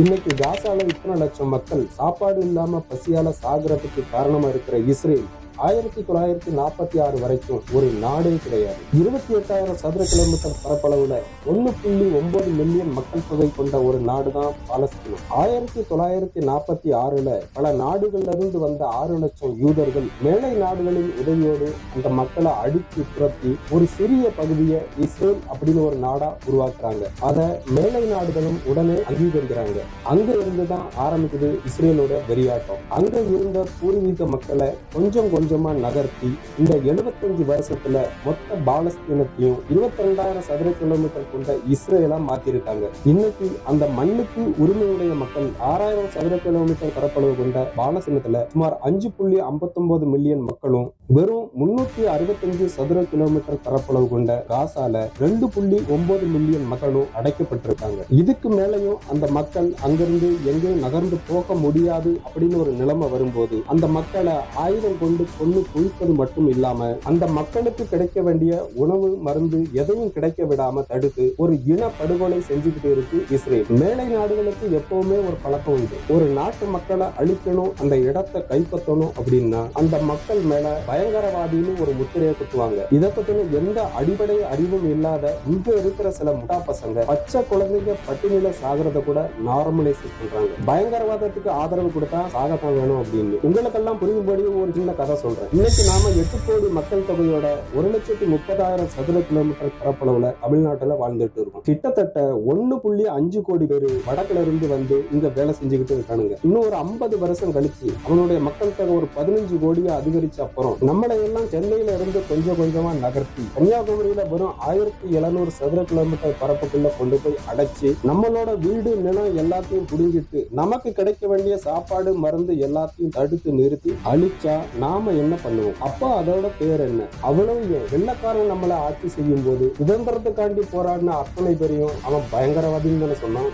இன்னைக்கு காசால இத்தனை லட்சம் மக்கள் சாப்பாடு இல்லாம பசியால சாகுறதுக்கு காரணமா இருக்கிற இஸ்ரேல் 1946 வரைக்கும் ஒரு நாடே கிடையாது. 28,000 சதுர கிலோமீட்டர் பரப்பளவுல 1.9 மில்லியன் மக்கள் தொகை கொண்ட ஒரு நாடுதான் பாலஸ்தீனம். 1946ல பல நாடுகள்ல இருந்து வந்த 6 லட்சம் யூதர்கள் மேலை நாடுகளின் உதவியோடு அந்த மக்களை அடித்து துரத்தி ஒரு சிறிய பகுதியை இஸ்ரேல் அப்படின்னு ஒரு நாடா உருவாக்குறாங்க. அத மேலை நாடுகளும் உடனே அங்கீகரிக்கிறாங்க. அங்க இருந்துதான் ஆரம்பிக்குது இஸ்ரேலோட வெறியாட்டம். அங்க இருந்த பூர்வீக மக்களை கொஞ்சம் கொஞ்சமா நகர்த்தி இந்த 75 வருஷத்துல மொத்த பாலஸ்தீனத்தையும் 22,000 சதுர கிலோமீட்டர் கொண்ட இஸ்ரேலா மாத்திருக்காங்க. இன்னைக்கு அந்த மண்ணுக்கு உரிமையுடைய மக்கள் 6,000 சதுர கிலோமீட்டர் பரப்பளவு கொண்ட பாலஸ்தீனத்துல சுமார் 5.59 மில்லியன் மக்களும் வெறும் 365 சதுர கிலோமீட்டர் பரப்பளவு கொண்ட காசால 2.9 மில்லியன் மக்களும் அடைக்கப்பட்டிருக்காங்க. இதுக்கு மேலையும் அந்த மக்கள் அங்கிருந்து எங்கேயும் நகர்ந்து போக முடியாது அப்படின்னு ஒரு நிலைமை வரும்போது அந்த மக்களை ஆயுதம் கொண்டு கொண்டு குவிப்பது மட்டும் இல்லாம அந்த மக்களுக்கு கிடைக்க வேண்டிய உணவு மருந்து எதையும் கிடைக்க விடாம தடுத்து ஒரு இன படுகொலை செஞ்சுக்கிட்டு இருக்கு இஸ்ரேல். மேலை நாடுகளுக்கு எப்பவுமே ஒரு பழக்கம் உண்டு. ஒரு நாட்டு மக்களை அழிக்கணும், அந்த இடத்தை கைப்பற்றணும் அப்படின்னா அந்த மக்கள் மேல பயங்கரவாதின்னு ஒரு முத்திரையை குத்துவாங்க. இதை பத்தின எந்த அடிப்படை அறிவும் இல்லாத இங்க இருக்கிற சில முட்டா பசங்க பச்சை குழந்தைங்க பட்டினியில சாகிறத கூட நார்மலைஸ் பண்றாங்க. பயங்கரவாதத்துக்கு ஆதரவு கொடுத்தா சாகத்தான் வேணும் அப்படின்னு. உங்களுக்கெல்லாம் புரியும்படி ஒரு சின்ன கதை சொல்றேன். இன்னைக்கு நாம 8 கோடி மக்கள் தொகையோட 1,30,000 சதுர கிலோமீட்டர் பரப்பளவுல தமிழ்நாட்டுல வாழ்ந்துட்டு இருக்கோம். கிட்டத்தட்ட 1.5 கோடி பேரு வடக்குல இருந்து வந்து இங்க வேலை செஞ்சுக்கிட்டு இருக்கானுங்க. இன்னும் ஒரு 50 வருஷம் கழிச்சு அவனுடைய மக்கள் தொகை ஒரு 15 கோடியா அதிகரிச்ச அப்புறம் நம்மளை எல்லாம் சென்னையில இருந்து கொஞ்சம் கொஞ்சமா நகர்த்தி கன்னியாகுமரியில வெறும் 1,700 சதுர கிலோமீட்டர் பரப்புக்குள்ள கொண்டு போய் அடைச்சு நம்மளோட வீடு நிலம் எல்லாத்தையும் புடுங்கிட்டு நமக்கு கிடைக்க வேண்டிய சாப்பாடு மருந்து எல்லாத்தையும் தடுத்து நிறுத்தி அழிச்சா நாம என்ன பண்ணுவோம்? அப்ப அதோட பேர் என்ன? அவ்வளவு வெள்ளக்காரன் நம்மளை ஆட்சி செய்யும் போது சுதந்திரத்துக்காண்டி போராடின அத்தனை பேரையும் அவன் பயங்கரவாதின்னு தானே சொன்னான்.